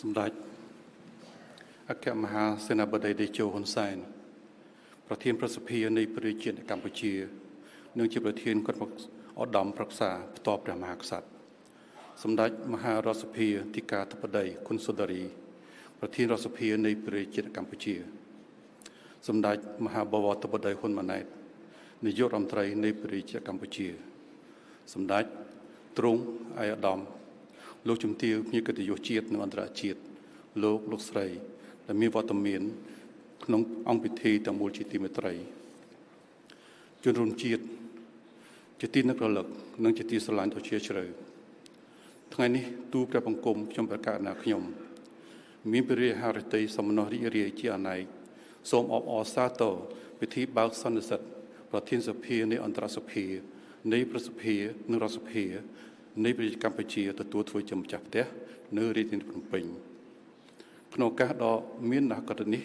សម្ដេចអគ្គមហាសេនាបតីតេជោ ហ៊ុនសែនប្រធានប្រសិទ្ធិនៃព្រះរាជាណាចក្រកម្ពុជានិងជាប្រធានគណៈឧត្តមប្រឹក្សាបន្ទាប់ព្រះមហាក្សត្រសម្ដេចមហារដ្ឋសភាទីកាធិបតីគុណសុដារីប្រធានរដ្ឋសភានៃព្រះរាជាណាចក្រកម្ពុជាសម្ដេចមហាបវរធិបតីហ៊ុនម៉ាណែតនាយករដ្ឋមន្ត្រីនៃព្រះរាជាណាចក្រកម្ពុជាសម្ដេចទ្រង់ឯកឧត្តមលោកជំទាវភ្ញៀវកិត្តិយសជាតិនិងអន្តរជាតិលោកស្រីដែលមានវត្តមានក្នុងអង្គពិធីទាំងមូលជាទីមេត្រីជនរួមជាតិជាទីនឹករលឹកនិងជាទីស្រឡាញ់ដ៏ជ្រាលជ្រៅថ្ងៃនេះទូលព្រះបង្គំខ្ញុំប្រកាសណាខ្ញុំមានព្រះរាជហឫទ័យសមណោះរីករាយជាអនេកសូមអបអរសាទរពិធីបើកសន្និសីទប្រធានសភានៃអន្តរសភានៃប្រសិទ្ធិនិងរដ្ឋសភានៃប្រជាជាតិកម្ពុជាទទួលធ្វើជាម្ចាស់ផ្ទះនៅរាជធានីភ្នំពេញក្នុងឱកាសដ៏មានអាកតនេះ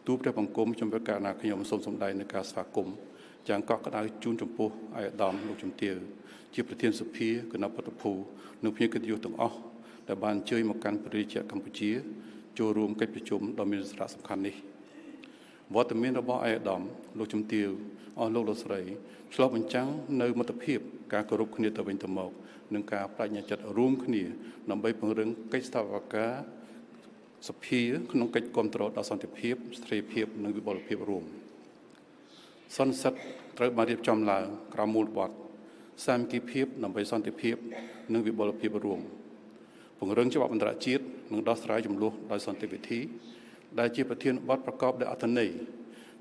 ទូលព្រះបង្គំខ្ញុំប្រកាសណាខ្ញុំសូមសម្ដែងនៅការស្វាគមន៍យ៉ាងកក់ក្ដៅជូនចំពោះឯកឧត្តមលោកជំទាវជាប្រធានសភាគណៈប្រតិភូនិងភ្ញៀវកិត្តិយសទាំងអស់ដែលបានអញ្ជើញមកកាន់ព្រះរាជាកម្ពុជាចូលរួមកិច្ចប្រជុំដ៏មានសារៈសំខាន់នេះវត្តមានរបស់ឯកឧត្តមលោកជំទាវអស់លោកស្រីឆ្លុះបញ្ចាំងនៅមិត្តភាពការគោរពគ្នាទៅវិញទៅមកនិងការបដិញ្ញាចិត្តរួមគ្នាដើម្បីពង្រឹងកិច្ចស្ថាបនាការសភាក្នុងកិច្ចគាំទ្រដល់សន្តិភាពស្ថិរភាពនិងវិបុលភាពរួមសន្និសីទត្រូវបានរៀបចំឡើងក្រោមមូលបទសាមគ្គីភាពដើម្បីសន្តិភាពនិងវិបុលភាពរួមពង្រឹងច្បាប់អន្តរជាតិនិងដោះស្រាយជម្លោះដោយសន្តិវិធីដែលជាប្រធានបទប្រកបដោយអត្ថន័យ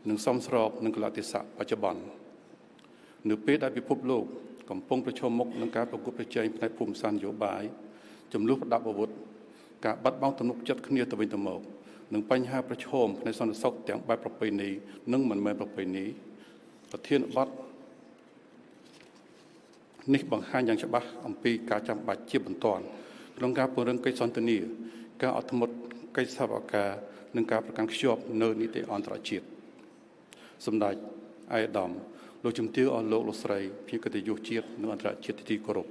និងសមស្របនឹងកលៈទេសៈបច្ចុប្បន្ននៅពេលដែលពិភពលោកកំពុងប្រឈមមុខនឹងការប្រកួតប្រជែងផ្នែកភូមិសាស្ត្រនយោបាយជម្លោះប្រដាប់អាវុធការបាត់បង់ទំនុកចិត្តគ្នាទៅវិញទៅមកនិងបញ្ហាប្រឈមផ្នែកសន្តិសុខទាំងបែបប្រពៃណីនិងមិនមែនប្រពៃណីប្រធានបទនេះបង្ហាញយ៉ាងច្បាស់អំពីការចាំបាច់ជាបន្ទាន់ក្នុងការពង្រឹងកិច្ចសន្ទនាការអត់ធ្មត់កិច្ចសហប្រការនិងការប្រកាន់ខ្ជាប់នៅនីតិអន្តរជាតិសម្ដេចឯកឧត្តមលោកជំទាវអស់លោកស្រីភ្ញៀវកិត្តិយសជាតិនិងអន្តរជាតិទីគោរព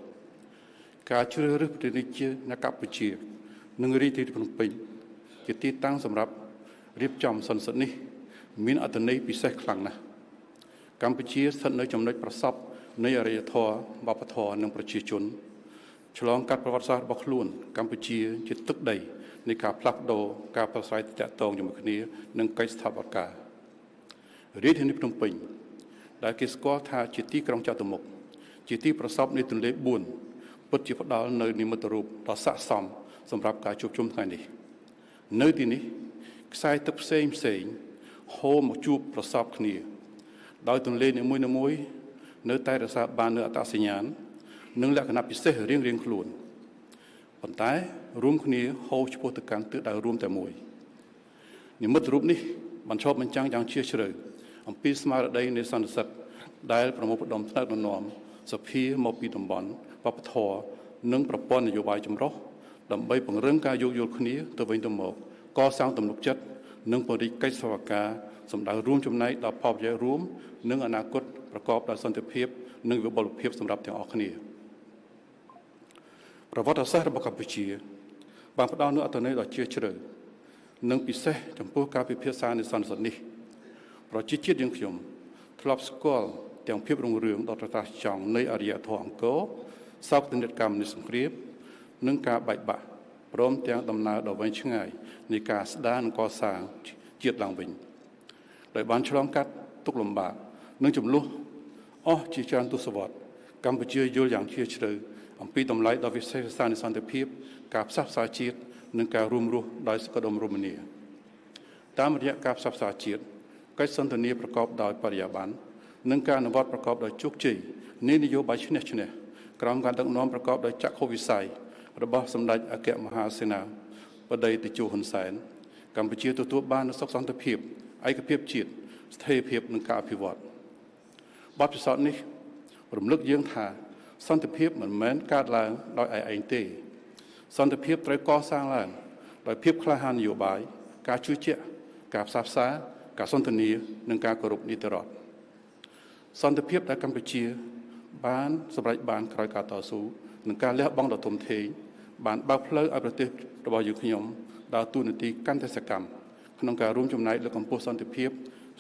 ការជ្រើសរើសព្រះរាជាណាចក្រកម្ពុជានិងរាជធានីភ្នំពេញជាទីតាំងសម្រាប់រៀបចំសន្និសីទនេះមានអត្ថន័យពិសេសខ្លាំងណាស់កម្ពុជាស្ថិតនៅចំណុចប្រសពនៃអរិយធម៌វប្បធម៌និងប្រជាជនឆ្លងកាត់ប្រវត្តិសាស្ត្ររបស់ខ្លួនកម្ពុជាជាទឹកដីនៃការផ្លាស់ប្ដូរការប្រស្រ័យទាក់ទងជាមួយគ្នានិងកិច្ចស្ថាបនាការរាជធានីភ្នំពេញដែលគេស្គាល់ថាជាទីក្រុងចតុមុខជាទីប្រសពនៃទន្លេ4ពិតជាផ្ដល់នៅនិមិត្តរូបដ៏ស័ក្តិសមសម្រាប់ការជួបជុំថ្ងៃនេះនៅទីនេះខ្សែទឹកផ្សេងហូរមកជួបប្រសពគ្នាដោយទន្លេនីមួយៗនៅតែរក្សាបាននូវអត្តសញ្ញាណនិងលក្ខណៈពិសេសរៀងៗខ្លួនប៉ុន្តែរួមគ្នាហូរឆ្ពោះទៅកាន់ទិសដៅរួមតែមួយនិមិត្តរូបនេះបញ្ឈប់បញ្ចាំងយ៉ាងជ្រាលជ្រៅអំពីស្មារតីនៃសន្និសីទដែលប្រមូលផ្ដុំថ្នាក់ដឹកនាំសភាមកពីតំបន់វប្បធម៌និងប្រព័ន្ធនយោបាយចម្រុះដើម្បីពង្រឹងការយោគយល់គ្នាទៅវិញទៅមកកសាងទំនុកចិត្តនិងពង្រីកកិច្ចសហការសម្ដៅរួមចំណែកដល់ផលប្រយោជន៍រួមនិងអនាគតប្រកបដោយសន្តិភាពនិងវិបុលភាពសម្រាប់ទាំងអស់គ្នាប្រវត្តិសាស្ត្ររបស់កម្ពុជាបានផ្ដល់នូវអត្ថន័យដ៏ជ្រាលជ្រៅនិងពិសេសចំពោះការពិភាក្សានៃសន្និសីទនេះប្រជាជាតិយើងខ្ញុំធ្លាប់ស្គាល់ទាំងភាពរុងរឿងដ៏ត្រចះចង់នៃអរិយធម៌អង្គរសោកនាដកម្មនៃសង្គ្រាមនិងការបែកបាក់ព្រមទាំងដំណើរដ៏វែងឆ្ងាយនៃការស្ដារនិងកសាងជាតិឡើងវិញដោយបានឆ្លងកាត់ទុក្ខលំបាកនិងចំនួនអស់ជាច្រើនទសវត្សរ៍កម្ពុជាយល់យ៉ាងជ្រាលជ្រៅអំពីតម្លៃដ៏វិសេសវិសាលនៃសន្តិភាពការផ្សះផ្សាជាតិនិងការរួមរស់ដោយសុខដុមរមនាតាមរយៈការផ្សះផ្សាជាតិកិច្ចសន្ទនាប្រកបដោយបរិយាបន្ននិងការអនុវត្តប្រកបដោយជោគជ័យនៃនយោបាយឈ្នះក្រោមការដឹកនាំប្រកបដោយចក្ខុវិស័យរបស់សម្ដេចអគ្គមហាសេនាបតីតេជោ ហ៊ុនសែនកម្ពុជាទទួលបាននូវសុខសន្តិភាពឯកភាពជាតិស្ថិរភាពនិងការអភិវឌ្ឍបទពិសោធន៍នេះរំលឹកយើងថាសន្តិភាពមិនមែនកើតឡើងដោយឯងទេសន្តិភាពត្រូវកសាងឡើងដោយភាពក្លាហាននយោបាយការជឿជាក់ការផ្សះផ្សាការសន្ទនានិងការគោរពនីតិរដ្ឋសន្តិភាពដែលកម្ពុជាបានសម្រេចបានក្រោយការតស៊ូនិងការលះបង់ដ៏ធំធេង បានបើកផ្លូវឲ្យប្រទេសរបស់យើងខ្ញុំដើរតួនាទីកាន់តែសកម្មក្នុងការរួមចំណែកលើកកម្ពស់សន្តិភាព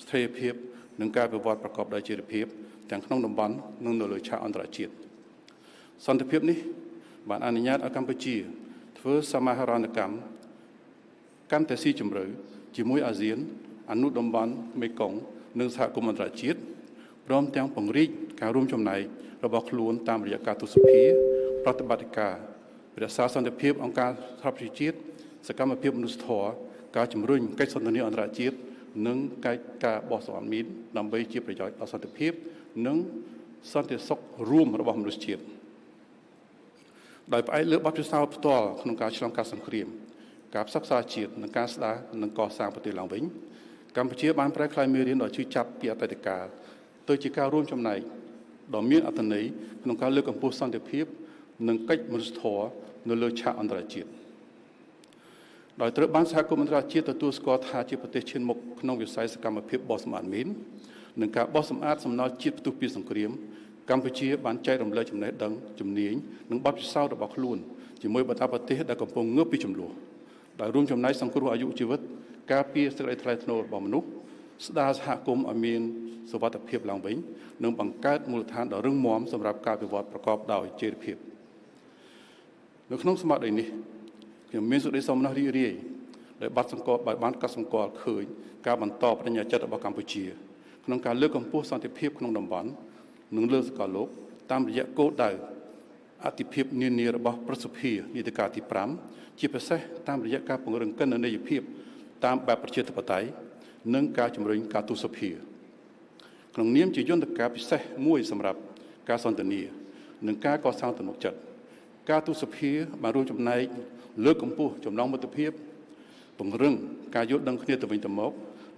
ស្ថិរភាពនិងការវិវត្តប្រកបដោយចីរភាពទាំងក្នុងតំបន់និងនៅលើឆាកអន្តរជាតិសន្តិភាពនេះបានអនុញ្ញាតឲ្យកម្ពុជាធ្វើសមាហរណកម្មកាន់តែស៊ីជម្រៅជាមួយអាស៊ានអនុតំបន់មេគង្គនិងសហគមន៍អន្តរជាតិព្រមទាំងពង្រីកការរួមចំណែករបស់ខ្លួនតាមរយៈការទស្សភាប្រតិបត្តិការរក្សាសន្តិភាពអង្គការសហប្រជាជាតិសកម្មភាពមនុស្សធម៌ការជំរុញកិច្ចសន្ទនាអន្តរជាតិនិងកិច្ចការបោះសម្អាតមីនដើម្បីជាប្រយោជន៍ដល់សន្តិភាពនិងសន្តិសុខរួមរបស់មនុស្សជាតិដោយផ្អែកលើបទពិសោធន៍ផ្ទាល់ក្នុងការឆ្លងកាត់សង្គ្រាមការផ្សព្វផ្សាយជាតិនិងការស្ដារនិងកសាងប្រទេសឡើងវិញកម្ពុជាបានប្រែក្លាយមេរៀនដ៏ជឿចាប់ពីអតីតកាលទៅជាការរួមចំណែកដ៏មានអត្ថន័យក្នុងការលើកកម្ពស់សន្តិភាពនិងកិច្ចមនុស្សធម៌នៅលើឆាកអន្តរជាតិដោយត្រូវបានសហគមន៍អន្តរជាតិទទួលស្គាល់ថាជាប្រទេសឈានមុខក្នុងវិស័យសកម្មភាពបោះសម្អាតមីននិងការបោះសម្អាតសំណល់ជាតិផ្ទុះពីសង្គ្រាមកម្ពុជាបានចែករំលែកចំណេះដឹងជំនាញនិងបទពិសោធន៍របស់ខ្លួនជាមួយបណ្ដាប្រទេសដែលកំពុងងើបពីចំនួនដោយរួមចំណែកសង្គ្រោះអាយុជីវិតការពារសេចក្តីថ្លៃថ្នូររបស់មនុស្សស្ដារសហគមន៍ឲ្យមានសុវត្ថិភាពឡើងវិញនិងបង្កើតមូលដ្ឋានដ៏រឹងមាំសម្រាប់ការវិវត្តប្រកបដោយចីរភាពនៅក្នុងសម័យនេះខ្ញុំមានសេចក្តីសោមនស្សរីករាយដែលបានកត់សម្គាល់ឃើញការបន្តបដិញ្ញាចិត្តរបស់កម្ពុជាក្នុងការលើកកម្ពស់សន្តិភាពក្នុងតំបន់និងលើសកលលោកតាមរយៈគោលដៅអធិភាពនានារបស់ប្រសិទ្ធភាពនីតិកាលទី5ជាពិសេសតាមរយៈការពង្រឹងកិត្តិយសភាពតាមបែបប្រជាធិបតេយ្យនិងការជំរុញការទូតសភាក្នុងនាមជាយន្តការពិសេសមួយសម្រាប់ការសន្ទនានិងការកសាងទំនុកចិត្តការទូតសភាបានរួមចំណែកលើកកម្ពស់ចំណងមិត្តភាពពង្រឹងការយល់ដឹងគ្នាទៅវិញទៅមក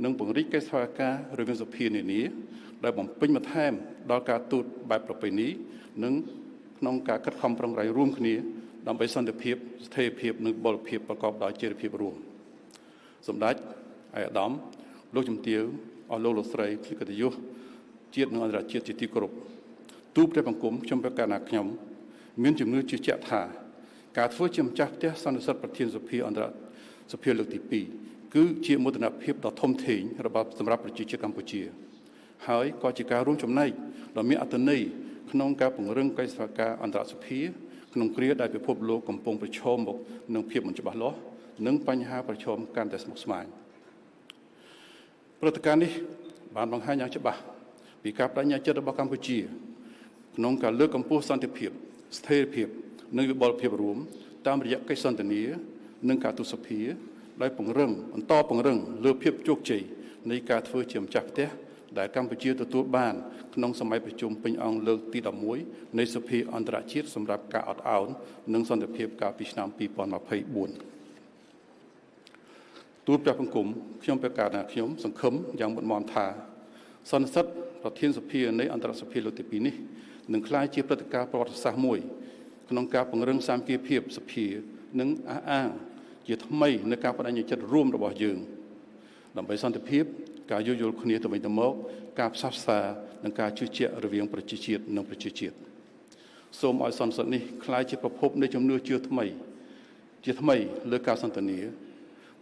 និងពង្រីកកិច្ចសហការរវាងសភានានាដែលបំពេញបន្ថែមដល់ការទូតបែបប្រពៃណីនិងក្នុងការខិតខំប្រឹងប្រែងរួមគ្នាដើម្បីសន្តិភាពស្ថិរភាពនិងបលភាពប្រកបដោយចីរភាពរួមសម្ដេចឯកឧត្តមលោកជំទាវអស់លោកស្រីភ្លិកតយុសជាតិនិងអន្តរជាតិជាទីគោរពទូព្រះបង្គំខ្ញុំប្រកាសថាខ្ញុំមានជំនឿជឿជាក់ថាការធ្វើជាម្ចាស់ផ្ទះសន្និសីទប្រធានសភាអន្តរសភាលើកទី2គឺជាមោទនភាពដ៏ធំធេងសម្រាប់ប្រជាជាតិកម្ពុជាហើយក៏ជាការរួមចំណែកដ៏មានអត្ថន័យក្នុងការពង្រឹងកិច្ចសហការអន្តរសភាក្នុងគ្រាដែលពិភពលោកកំពុងប្រឈមមុខនឹងភាពមិនច្បាស់លាស់និងបញ្ហាប្រឈមកាន់តែស្មុគស្មាញព្រឹត្តិការណ៍នេះបានបង្ហាញយ៉ាងច្បាស់ពីការបដិញ្ញាចិត្តរបស់កម្ពុជាក្នុងការលើកកម្ពស់សន្តិភាពស្ថិរភាពនិងវិបុលភាពរួមតាមរយៈកិច្ចសន្ទនានិងការទូតសភាដោយបន្តពង្រឹងលើភាពជោគជ័យនៃការធ្វើជាម្ចាស់ផ្ទះដែលកម្ពុជាទទួលបានក្នុងសម័យប្រជុំពេញអង្គលើកទី11នៃសភាអន្តរជាតិសម្រាប់ការអត់ឱននិងសន្តិភាពកាលពីឆ្នាំ2024ទូលព្រះបង្គំខ្ញុំប្រកាសថាខ្ញុំសង្ឃឹមយ៉ាងមុតមមថាសន្និសីទប្រធានសភានៃអន្តរសភាលើកទី2នេះនឹងក្លាយជាព្រឹត្តិការណ៍ប្រវត្តិសាស្ត្រមួយក្នុងការពង្រឹងសាមគ្គីភាពសភានិងអះអាងជាថ្មីនៃការបដិញ្ញាចិត្តរួមរបស់យើងដើម្បីសន្តិភាពការយោគយល់គ្នាទៅវិញទៅមកការផ្សះផ្សានិងការជឿជាក់រវាងប្រជាជាតិនិងប្រជាជាតិសូមឲ្យសន្និសីទនេះក្លាយជាប្រភពនៃជំនឿជឿថ្មីលើការសន្ទនា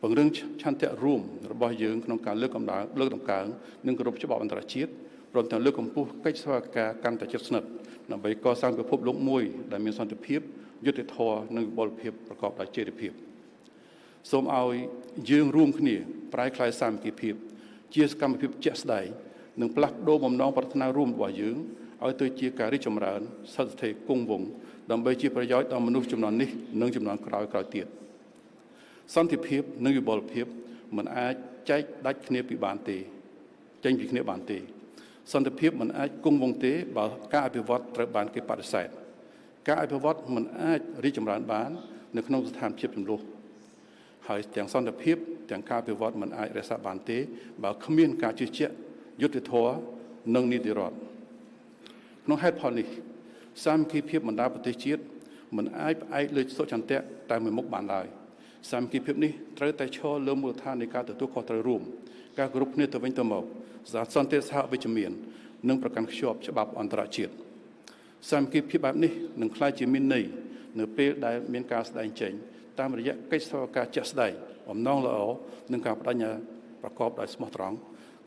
ពង្រឹងឆន្ទៈរួមរបស់យើងក្នុងការលើកតម្កើងនិងគោរពច្បាប់អន្តរជាតិព្រមទាំងលើកកម្ពស់កិច្ចសហការកាន់តែជិតស្និទ្ធដើម្បីកសាងពិភពលោកមួយដែលមានសន្តិភាពយុត្តិធម៌និងវិបុលភាពប្រកបដោយចីរភាពសូមឲ្យយើងរួមគ្នាប្រែក្លាយសាមគ្គីភាពជាសកម្មភាពជាក់ស្ដែងនិងផ្លាស់ប្ដូរបំណងប្រាថ្នារួមរបស់យើងឲ្យទៅជាការរីកចម្រើនស្ថិតស្ថេរគង់វង្សដើម្បីជាប្រយោជន៍ដល់មនុស្សជំនាន់នេះនិងជំនាន់ក្រោយទៀតសន្តិភាពនិងវិបុលភាពមិនអាចចែកដាច់គ្នាពីបានទេចេញពីគ្នាបានទេសន្តិភាពមិនអាចគង់វង្សទេបើការអភិវឌ្ឍត្រូវបានគេបដិសេធការអភិវឌ្ឍមិនអាចរីកចម្រើនបាននៅក្នុងស្ថានភាពចំនួនហើយទាំងសន្តិភាពទាំងការអភិវឌ្ឍមិនអាចរក្សាបានទេបើគ្មានការជឿជាក់យុត្តិធម៌និងនីតិរដ្ឋក្នុងហេតុផលនេះសាមគ្គីភាពបណ្ដាប្រទេសជាតិមិនអាចផ្អែកលើសុចន្ទៈតែមួយមុខបានឡើយសាមគ្គីភាពនេះត្រូវតែឈរលើមូលដ្ឋាននៃការទទួលខុសត្រូវរួមការគោរពគ្នាទៅវិញទៅមកសន្តិសហវិជ្ជមាននិងប្រកាន់ខ្ជាប់ច្បាប់អន្តរជាតិសាមគ្គីភាពបែបនេះនឹងក្លាយជាមានន័យ នៅពេលដែលមានការស្ដែងចេញតាមរយៈកិច្ចសហការជាក់ស្ដែងអំណងល្អនិងការបដិញ្ញាប្រកបដោយស្មោះត្រង់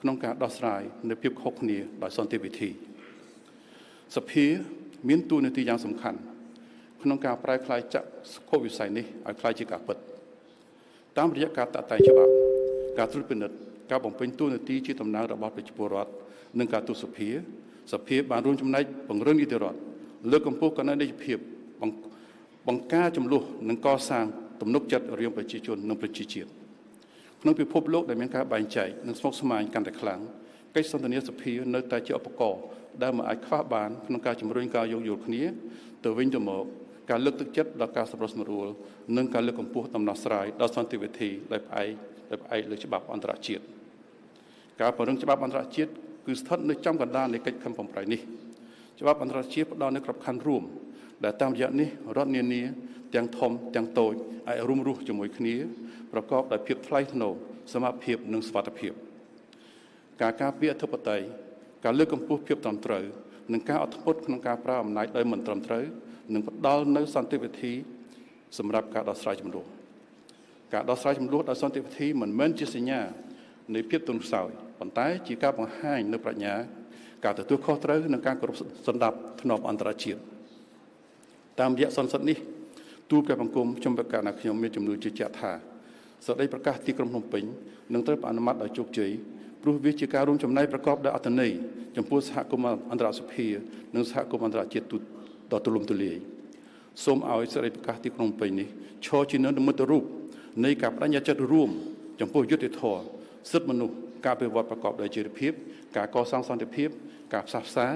ក្នុងការដោះស្រាយនៅភាពខុសគ្នាដោយសន្តិវិធីសភាមានតួនាទីយ៉ាងសំខាន់ក្នុងការប្រែក្លាយចក្ខុវិស័យនេះឲ្យក្លាយជាការពិតតាមរយៈការតាក់តែងច្បាប់ការត្រួតពិនិត្យការបំពេញតួនាទីជាតំណាងរបស់ប្រជាពលរដ្ឋនិងការទូតសភាបានរួមចំណែកពង្រឹងនីតិរដ្ឋលើកកម្ពស់កណ្ដាលនីតិភាពបង្ការចំនួននិងកសាងទំនុកចិត្តរវាងប្រជាជននិងប្រជាជាតិក្នុងពិភពលោកដែលមានការបែងចែកនិងស្មុគស្មាញកាន់តែខ្លាំងកិច្ចសន្ទនាសភានៅតែជាឧបករណ៍ដែលមិនអាចខ្វះបានក្នុងការជំរុញការយោគយល់គ្នាទៅវិញទៅមកការលើកទឹកចិត្តដល់ការសម្រុះសម្រួលនិងការលើកកម្ពស់ដំណោះស្រាយដល់សន្តិវិធីដែលផ្អែកលើច្បាប់អន្តរជាតិការពង្រឹងច្បាប់អន្តរជាតិគឺស្ថិតនៅចំកណ្ដាលនៃកិច្ចខំប្រឹងនេះច្បាប់អន្តរជាតិផ្ដល់នូវក្របខ័ណ្ឌរួមដែលតាមរយៈនេះរដ្ឋនានាទាំងធំទាំងតូចអាចរួមរស់ជាមួយគ្នាប្រកបដោយភាពថ្លៃថ្នូរសមភាពនិងសុវត្ថិភាពការការពារអធិបតេយ្យការលើកកម្ពស់ភាពត្រឹមត្រូវនិងការអត់ធ្មត់ក្នុងការប្រើអំណាចដោយមិនត្រឹមត្រូវនឹងផ្ដល់នូវសន្តិវិធីសម្រាប់ការដោះស្រាយជម្លោះការដោះស្រាយជម្លោះដោយសន្តិវិធីមិនមែនជាសញ្ញានៃភាពទន់ខ្សោយប៉ុន្តែជាការបង្ហាញនូវប្រាជ្ញាការទទួលខុសត្រូវនិងការគោរពសន្តិភាពធ្នាប់អន្តរជាតិតាមរយៈសន្និសីទនេះទូលព្រះបង្គំជំរាបការណាខ្ញុំមានជំនឿជឿជាក់ថាសេចក្តីប្រកាសទីក្រុងភ្នំពេញនឹងត្រូវអនុម័តដោយជោគជ័យព្រោះវាជាការរួមចំណែកប្រកបដោយអត្ថន័យចំពោះសហគមន៍អន្តរសភានិងសហគមន៍អន្តរជាតិដ៏ទូលំទូលាយសូមឲ្យសេចក្តីប្រកាសទីក្រុងភ្នំពេញនេះឈរជានិមិត្តរូបនៃការបដិញ្ញាចិត្តរួមចំពោះយុត្តិធម៌សិទ្ធិមនុស្សការអភិវឌ្ឍប្រកបដោយចីរភាពការកសាងសន្តិភាពការផ្សះផ្សា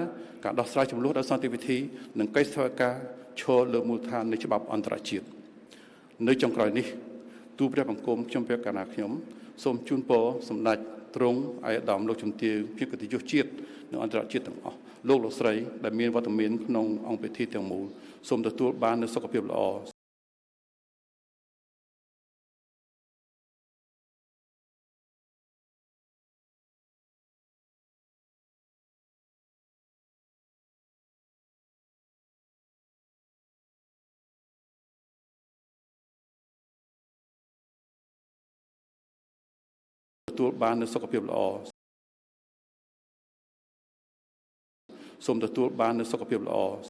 ការដោះស្រាយជម្លោះដោយសន្តិវិធីនិងកិច្ចសហការឈរលើមូលដ្ឋាននៃច្បាប់អន្តរជាតិនៅចុងក្រោយនេះទូលព្រះបង្គំខ្ញុំព្រះកណាខ្ញុំសូមជូនពរសម្ដេចទ្រង់ឯកឧត្តមលោកជំទាវជាកិត្តិយសជាតិនិងអន្តរជាតិទាំងអស់លោកស្រីដែលមានវត្តមានក្នុងអង្គពិធីទាំងមូលសូមទទួលបាននូវសុខភាពល្អទទួលបាននូវសុខភាពល្អសូមទទួលបាននូវសុខភាពល្អ